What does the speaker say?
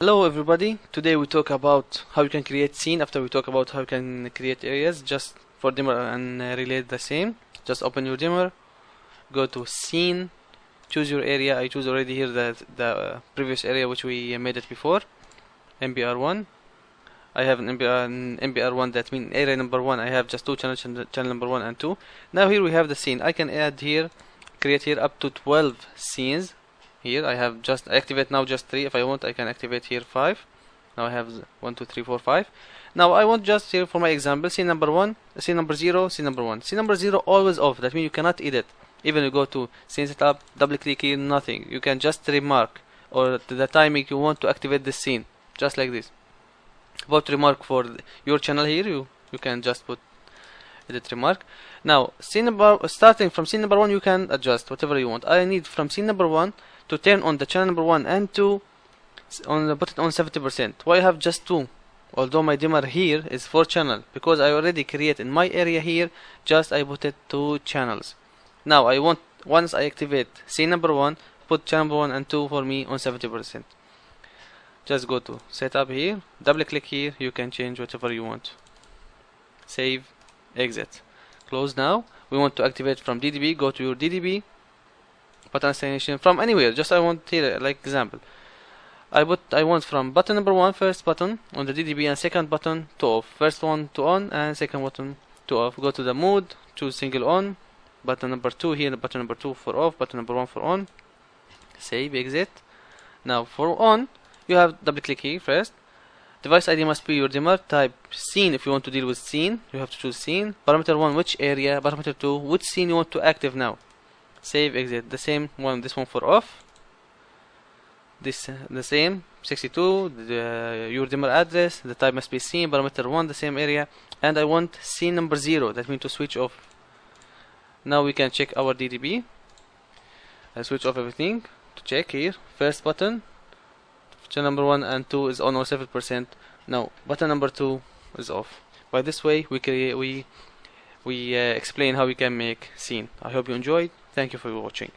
Hello everybody, today we talk about how you can create scene after we talk about how you can create areas. Just for dimmer and relate the same, just open your dimmer, go to scene, choose your area. I choose already here the previous area which we made it before, MBR1. I have an MBR1, that means area number 1. I have just two channels, channel number 1 and 2. Now here we have the scene. I can add here, create here up to 12 scenes. Here I have just activate now just 3. If I want, I can activate here 5. Now I have 1 2 3 4 5. Now I want just here for my example scene number 1, scene number 0, scene number 1. Scene number 0 always off. That means you cannot edit. Even you go to scene setup, double click here, nothing. You can just remark or the timing you want to activate the scene, just like this. About remark for your channel here, you can just put edit remark. Now scene number, starting from scene number 1, you can adjust whatever you want. I need from scene number 1 to turn on the channel number 1 and 2 on put it on 70%. Why I have just 2? Although my dimmer here is 4 channel, because I already create in my area here, just I put it 2 channels. Now I want, once I activate scene number 1, put channel number 1 and 2 for me on 70%. Just go to setup here, double click here, you can change whatever you want. Save, exit, close. Now we want to activate from DDB. Go to your DDB, button destination from anywhere. Just I want here like example. I want from button number 1, first button on the DDB, and second button to off. First one to on and second button to off. Go to the mode, choose single on. Button number 2 here, button number 2 for off, button number 1 for on. Save, exit. Now for on, you have double click here first. Device ID must be your dimmer. Type scene if you want to deal with scene. You have to choose scene. Parameter 1, which area. Parameter 2, which scene you want to active now. Save, exit. The same one, this one for off. This the same 62. Your dimmer address. The type must be scene. Parameter 1, the same area. And I want scene number 0. That means to switch off. Now we can check our DDB. I switch off everything to check here. First button. Channel number 1 and 2 is on 7%. Now button number 2 is off. By this way we explain how we can make scene. I hope you enjoyed. Thank you for watching.